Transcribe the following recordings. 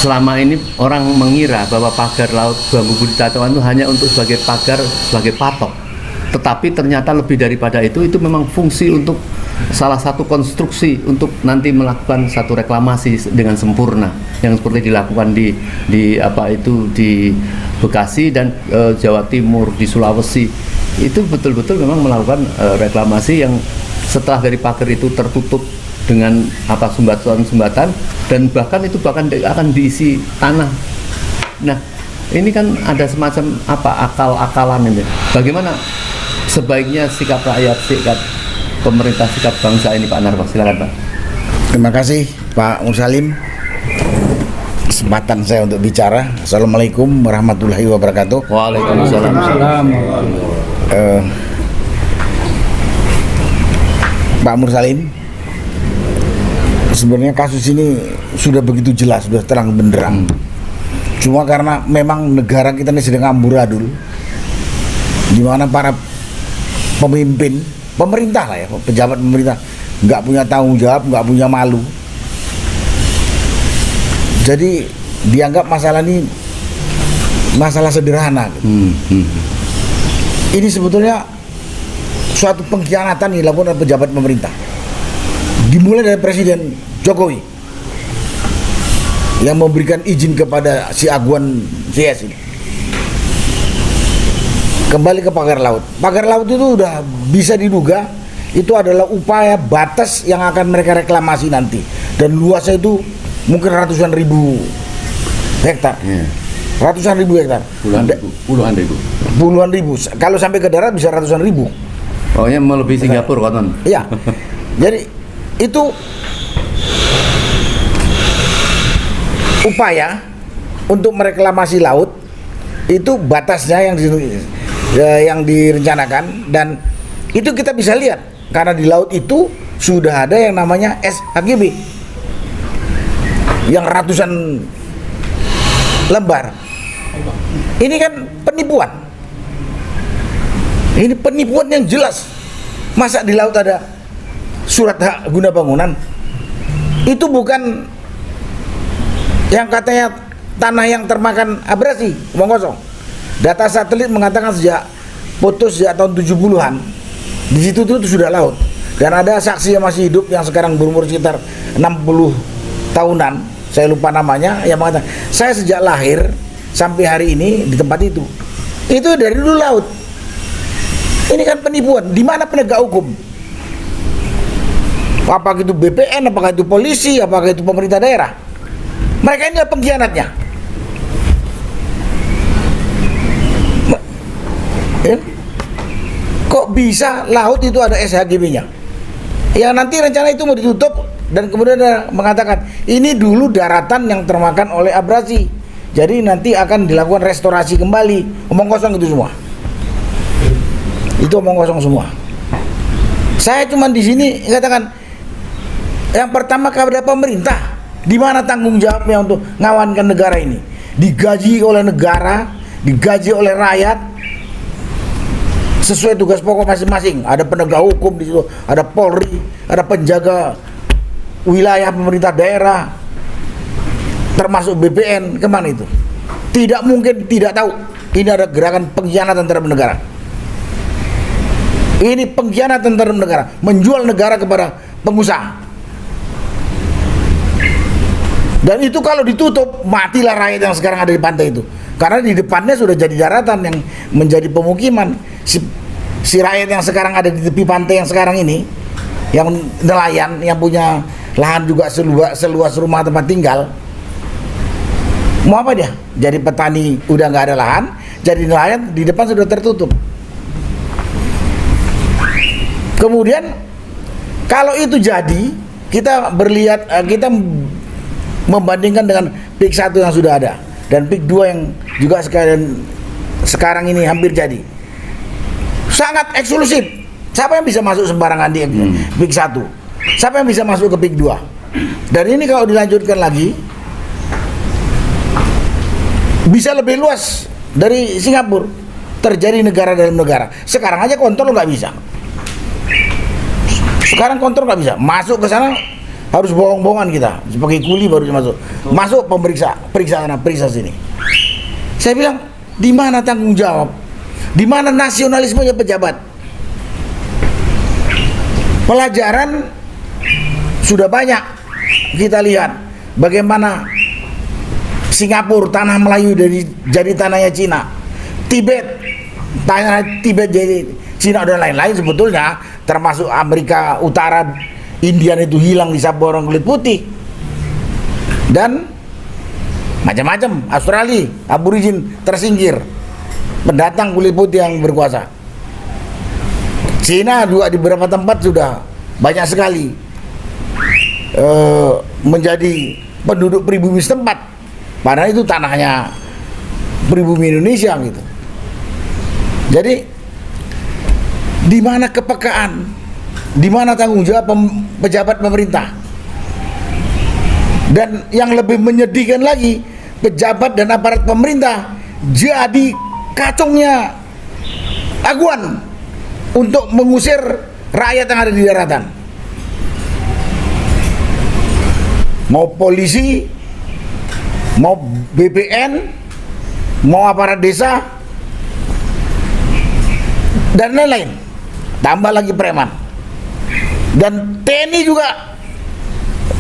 selama ini orang mengira bahwa pagar laut Bambu Budi Tatoan itu hanya untuk sebagai pagar, sebagai patok. Tetapi ternyata lebih daripada itu memang fungsi untuk salah satu konstruksi untuk nanti melakukan satu reklamasi dengan sempurna yang seperti dilakukan di Bekasi dan Jawa Timur, di Sulawesi. Itu betul-betul memang melakukan reklamasi yang setelah dari pagar itu tertutup dengan sumbatan dan bahkan akan diisi tanah. Nah, ini kan ada semacam akal-akalan ini. Bagaimana sebaiknya sikap rakyat, sikap pemerintah, sikap bangsa ini, Pak Anwar? Silakan, Pak. Terima kasih Pak Mursalim, kesempatan saya untuk bicara. Assalamualaikum warahmatullahi wabarakatuh. Waalaikumsalam. Pak Mursalim, sebenarnya kasus ini sudah begitu jelas, sudah terang benderang. Cuma karena memang negara kita ini sedang amburadul, di mana para pemimpin, pemerintah lah ya, pejabat pemerintah nggak punya tanggung jawab, nggak punya malu. Jadi dianggap masalah ini masalah sederhana. Ini sebetulnya suatu pengkhianatan yang dilakukan oleh pejabat pemerintah. Dimulai dari Presiden Jokowi yang memberikan izin kepada si Aguan CS ini. Kembali ke pagar laut. Pagar laut itu udah bisa diduga itu adalah upaya batas yang akan mereka reklamasi nanti. Dan luasnya itu mungkin ratusan ribu hektar. Ratusan ribu hektar. Puluhan ribu. Kalau sampai ke darat bisa ratusan ribu. Pokoknya melebihi Singapura, konon. Iya. Jadi itu upaya untuk mereklamasi laut, itu batasnya yang direncanakan, dan itu kita bisa lihat karena di laut itu sudah ada yang namanya SHGB yang ratusan lembar. Ini kan penipuan. Ini penipuan yang jelas. Masa di laut ada surat hak guna bangunan? Itu bukan yang katanya tanah yang termakan abrasi, omong kosong. Data satelit mengatakan sejak putus sejak tahun 70-an di situ itu sudah laut. Dan ada saksi yang masih hidup yang sekarang berumur sekitar 60 tahunan, saya lupa namanya, yang mengatakan saya sejak lahir sampai hari ini di tempat itu dari dulu laut. Ini kan penipuan. Di mana penegak hukum? Apakah itu BPN, apakah itu polisi, apakah itu pemerintah daerah? Mereka ini adalah pengkhianatnya. Kok bisa laut itu ada SHGB-nya? Yang nanti rencana itu mau ditutup dan kemudian mengatakan ini dulu daratan yang termakan oleh abrasi. Jadi nanti akan dilakukan restorasi kembali. Omong kosong itu semua. Itu omong kosong semua. Saya cuma di sini katakan yang pertama kepada pemerintah, di mana tanggung jawabnya untuk ngawankan negara ini? Digaji oleh negara, digaji oleh rakyat sesuai tugas pokok masing-masing. Ada penegak hukum di situ, ada Polri, ada penjaga wilayah pemerintah daerah, termasuk BPN. Kemana itu? Tidak mungkin tidak tahu. Ini ada gerakan pengkhianatan terhadap negara. Ini pengkhianatan terhadap negara, menjual negara kepada pengusaha. Dan itu kalau ditutup, matilah rakyat yang sekarang ada di pantai itu. Karena di depannya sudah jadi daratan yang menjadi pemukiman. Si rakyat yang sekarang ada di tepi pantai yang sekarang ini, yang nelayan, yang punya lahan juga seluas rumah tempat tinggal, mau apa dia? Jadi petani udah nggak ada lahan, jadi nelayan di depan sudah tertutup. Kemudian kalau itu jadi, kita membandingkan dengan PIK 1 yang sudah ada dan PIK 2 yang juga sekarang ini hampir jadi. Sangat eksklusif. Siapa yang bisa masuk sembarangan di PIK 1? Siapa yang bisa masuk ke PIK 2? Dan ini kalau dilanjutkan lagi bisa lebih luas dari Singapura, terjadi negara dalam negara. Sekarang aja kontrol nggak bisa. Sekarang kontrol nggak bisa. Masuk ke sana harus bohong-bohongan kita, sebagai kuli baru masuk. Masuk periksa sini. Saya bilang, di mana tanggung jawab? Di mana nasionalismenya pejabat? Pelajaran sudah banyak kita lihat bagaimana Singapura tanah Melayu jadi tanahnya Cina, Tibet tanah Tibet jadi Cina dan lain-lain sebetulnya, termasuk Amerika Utara, Indian itu hilang disapu orang kulit putih, dan macam-macam. Australia, aborigin tersingkir, pendatang kulit putih yang berkuasa. Cina juga di beberapa tempat sudah banyak sekali menjadi penduduk pribumi setempat, padahal itu tanahnya pribumi Indonesia gitu. Jadi di mana kepekaan, di mana tanggung jawab pejabat pemerintah? Dan yang lebih menyedihkan lagi, pejabat dan aparat pemerintah jadi kacungnya aguan untuk mengusir rakyat yang ada di daratan. Mau polisi, mau BPN, mau aparat desa, dan lain-lain. Tambah lagi preman. Dan TNI juga,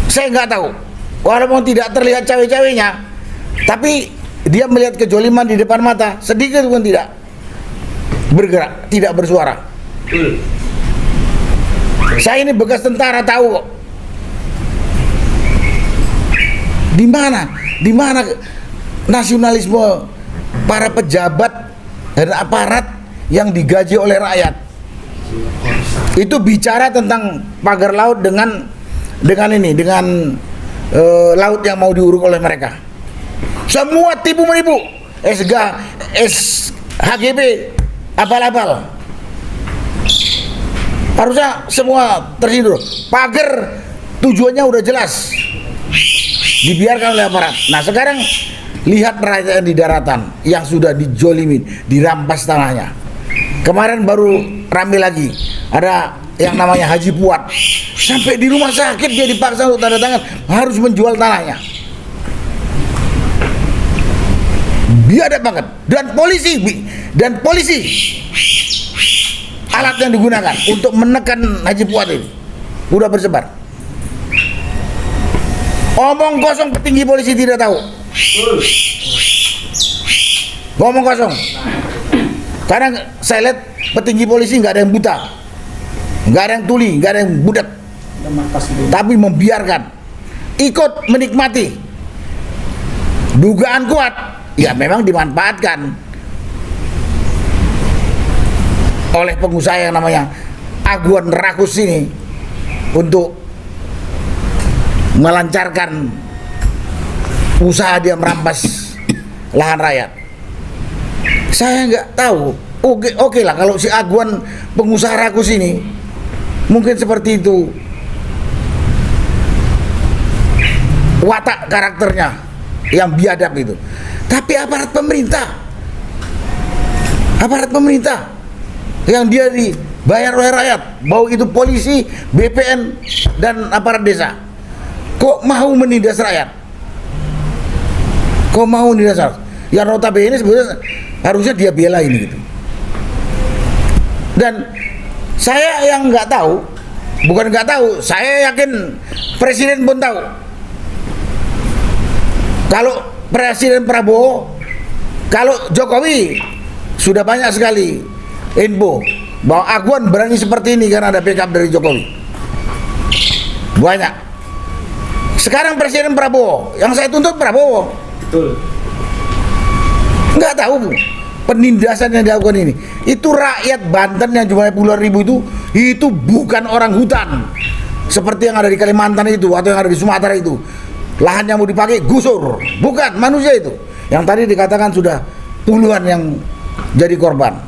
saya nggak tahu. Walaupun tidak terlihat cawe-cawenya, tapi dia melihat kejoliman di depan mata, sedikit pun tidak bergerak, tidak bersuara. Saya ini bekas tentara, tahu kok. Di mana nasionalisme para pejabat dan aparat yang digaji oleh rakyat? Itu bicara tentang pagar laut dengan laut yang mau diuruk oleh mereka. Semua tipu menipu, SHGB, abal-abal. Harusnya semua tersindir. Pagar tujuannya udah jelas, dibiarkan oleh aparat. Nah sekarang lihat rakyat di daratan yang sudah dijolimin, dirampas tanahnya. Kemarin baru rame lagi, ada yang namanya Haji Puat, sampai di rumah sakit dia dipaksa untuk tanda tangan harus menjual tanahnya. Biadab banget. Dan polisi alat yang digunakan untuk menekan Haji Puat ini udah bersebar. Omong kosong, petinggi polisi tidak tahu. Ngomong kosong. Karena saya lihat petinggi polisi nggak ada yang buta, nggak ada yang tuli, nggak ada yang budak, tapi membiarkan, ikut menikmati. Dugaan kuat, ya memang dimanfaatkan oleh pengusaha yang namanya Aguan Rakus ini untuk melancarkan usaha dia merampas lahan rakyat. Saya nggak tahu. Oke lah kalau si Aguan pengusaha rakus ini mungkin seperti itu watak karakternya yang biadab itu. Tapi aparat pemerintah yang dia dibayar oleh rakyat, mau itu polisi, BPN dan aparat desa, kok mau menindas rakyat? Kok mau menindas rakyat? Yang notabene sebenarnya harusnya dia bela ini gitu. Dan saya yang nggak tahu, bukan nggak tahu, saya yakin presiden pun tahu. Kalau Presiden Prabowo, kalau Jokowi sudah banyak sekali info bahwa Aguan berani seperti ini karena ada backup dari Jokowi. Banyak. Sekarang Presiden Prabowo, yang saya tuntut Prabowo. Betul. Nggak tahu penindasan yang dilakukan ini. Itu rakyat Banten yang jumlahnya puluhan ribu itu bukan orang hutan seperti yang ada di Kalimantan itu atau yang ada di Sumatera itu. Lahannya mau dipakai gusur, bukan manusia itu. Yang tadi dikatakan sudah puluhan yang jadi korban.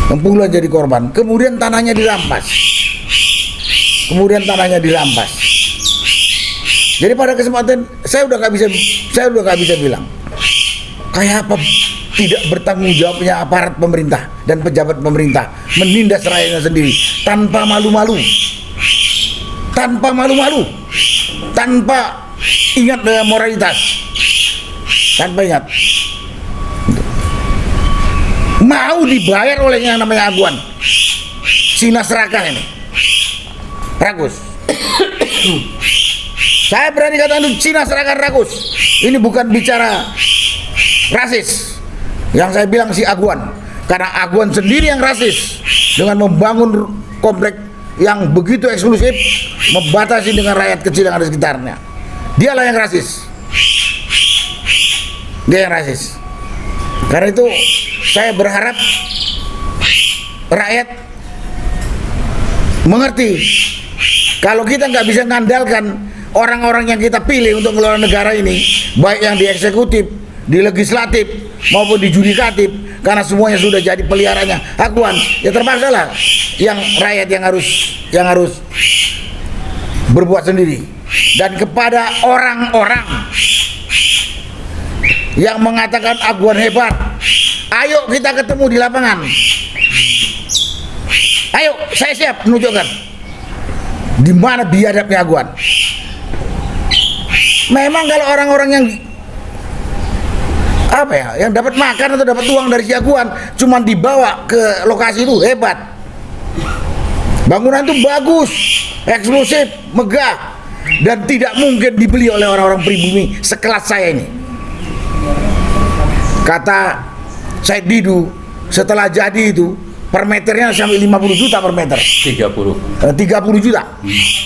Yang puluhan jadi korban. Kemudian tanahnya dirampas. Jadi pada kesempatan saya udah nggak bisa bilang kayak apa tidak bertanggung jawabnya aparat pemerintah dan pejabat pemerintah menindas rakyatnya sendiri tanpa malu-malu, tanpa malu-malu, tanpa ingat dengan moralitas, tanpa ingat. Mau dibayar oleh yang namanya aguan, Cina serakah ini, rakus. Saya berani katakan itu Cina serakah rakus. Ini bukan bicara rasis yang saya bilang si aguan, karena aguan sendiri yang rasis dengan membangun komplek yang begitu eksklusif, membatasi dengan rakyat kecil yang ada di sekitarnya. Dialah yang rasis. Dia yang rasis. Karena itu saya berharap rakyat mengerti kalau kita nggak bisa mengandalkan orang-orang yang kita pilih untuk mengelola negara ini, baik yang di eksekutif, di legislatif maupun di judikatif, karena semuanya sudah jadi peliharaannya aguan, ya terpaksa lah yang rakyat yang harus berbuat sendiri. Dan kepada orang-orang yang mengatakan aguan hebat, ayo kita ketemu di lapangan. Ayo, saya siap menunjukkan di mana biadabnya aguan. Memang kalau orang-orang yang yang dapat makan atau dapat uang dari si aguan cuman dibawa ke lokasi itu hebat. Bangunan itu bagus, eksklusif, megah, dan tidak mungkin dibeli oleh orang-orang pribumi sekelas saya ini. Kata Said Didu, setelah jadi itu per meternya sampai 50 juta per meter. 30 juta.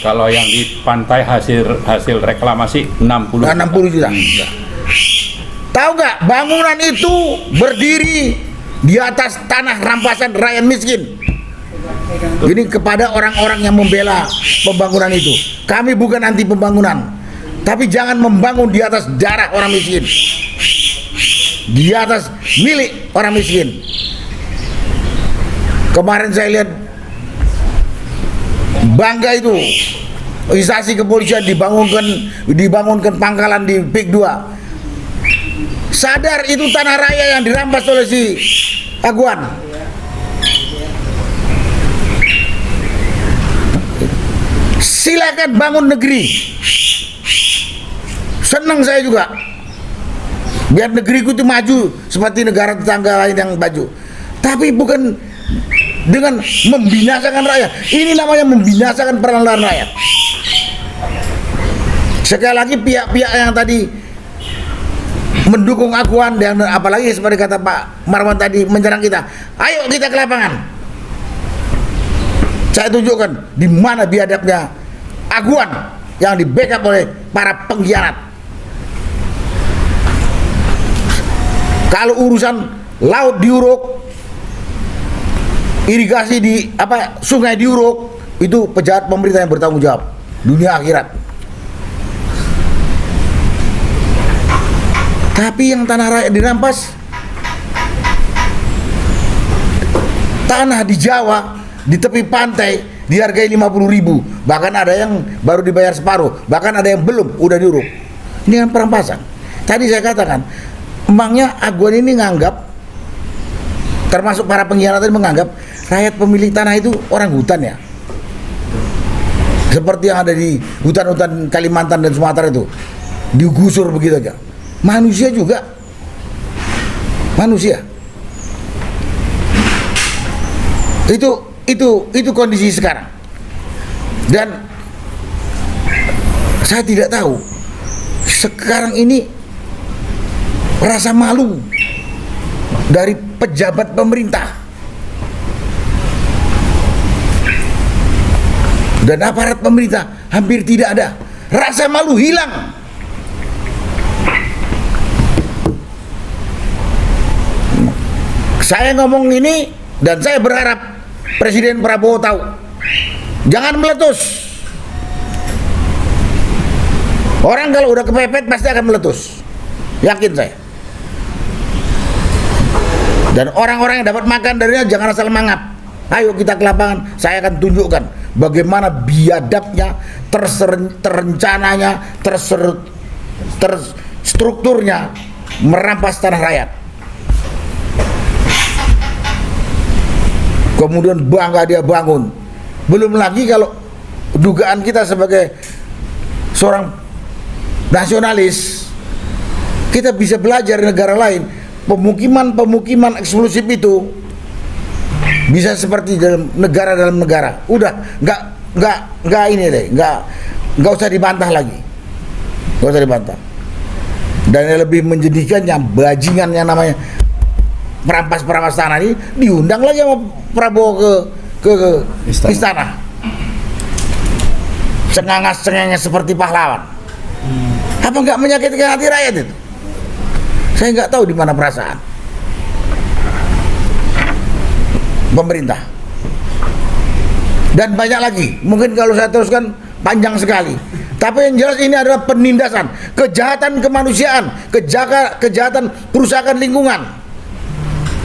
Kalau yang di pantai hasil reklamasi 60 juta. Tahu nggak, bangunan itu berdiri di atas tanah rampasan rakyat miskin. Ini kepada orang-orang yang membela pembangunan itu. Kami bukan anti pembangunan, tapi jangan membangun di atas darah orang miskin, di atas milik orang miskin. Kemarin saya lihat bangga itu instansi kepolisian dibangunkan pangkalan di PIK 2. Sadar itu tanah raya yang dirampas oleh si aguan. Silakan bangun negeri. Senang saya juga biar negeriku itu maju seperti negara tetangga lain yang maju, tapi bukan dengan membinasakan rakyat. Ini namanya membinasakan perlahan rakyat. Sekali lagi pihak-pihak yang tadi mendukung aguan dan apalagi seperti kata Pak Marwan tadi menyerang kita, ayo kita ke lapangan. Saya tunjukkan di mana biadabnya aguan yang di backup oleh para pengkhianat. Kalau urusan laut diuruk, irigasi sungai diuruk, itu pejabat pemerintah yang bertanggung jawab dunia akhirat. Tapi yang tanah rakyat dirampas, tanah di Jawa di tepi pantai dihargai 50.000, bahkan ada yang baru dibayar separuh, bahkan ada yang belum udah diuruk. Ini kan perampasan. Tadi saya katakan, emangnya aguan ini nganggap, termasuk para pengkhianat ini menganggap rakyat pemilik tanah itu orang hutan ya, seperti yang ada di hutan-hutan Kalimantan dan Sumatera itu, digusur begitu aja. Manusia juga, manusia. Itu kondisi sekarang. Dan saya tidak tahu sekarang ini rasa malu dari pejabat pemerintah dan aparat pemerintah hampir tidak ada. Rasa malu hilang. Saya ngomong ini dan saya berharap Presiden Prabowo tahu, jangan meletus. Orang kalau udah kepepet pasti akan meletus, yakin saya. Dan orang-orang yang dapat makan darinya jangan asal mangap. Ayo kita ke lapangan, saya akan tunjukkan bagaimana biadabnya, terencananya, terstrukturnya merampas tanah rakyat. Kemudian bangga dia bangun. Belum lagi kalau dugaan kita sebagai seorang nasionalis, kita bisa belajar di negara lain. Pemukiman eksklusif itu bisa seperti dalam negara. Udah, nggak ini deh, nggak usah dibantah lagi, nggak usah dibantah. Dan yang lebih menjadikannya, bajingan yang namanya perampas tanah ini diundang lagi sama Prabowo ke istana. Cengangas seperti pahlawan. Apa nggak menyakitkan hati rakyat itu? Saya nggak tahu di mana perasaan pemerintah. Dan banyak lagi. Mungkin kalau saya teruskan panjang sekali. Tapi yang jelas ini adalah penindasan, kejahatan kemanusiaan, kejahatan kerusakan lingkungan,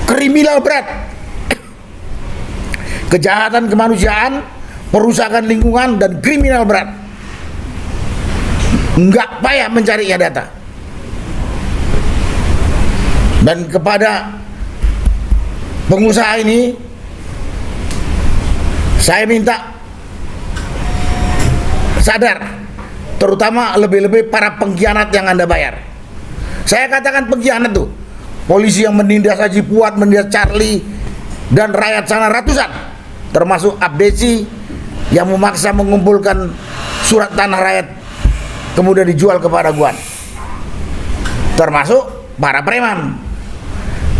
kriminal berat. Kejahatan kemanusiaan, perusakan lingkungan, dan kriminal berat. Enggak payah mencarinya data. Dan kepada pengusaha ini, saya minta sadar, terutama lebih-lebih para pengkhianat yang Anda bayar. Saya katakan pengkhianat tuh, polisi yang menindas Haji Fuad, menindas Charlie, dan rakyat sana ratusan, termasuk Abdesi yang memaksa mengumpulkan surat tanah rakyat kemudian dijual ke Paraguan, termasuk para preman.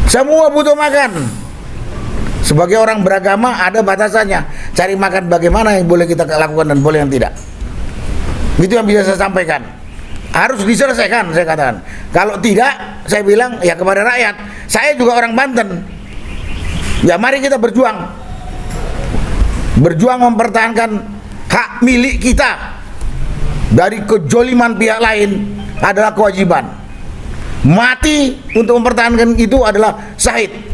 Semua butuh makan. Sebagai orang beragama ada batasannya. Cari makan bagaimana yang boleh kita lakukan dan boleh yang tidak. Itu yang bisa saya sampaikan. Harus diselesaikan, saya katakan. Kalau tidak, saya bilang ya kepada rakyat. Saya juga orang Banten. Ya mari kita berjuang. Berjuang mempertahankan hak milik kita. Dari kejoliman pihak lain adalah kewajiban. Mati untuk mempertahankan itu adalah syahid.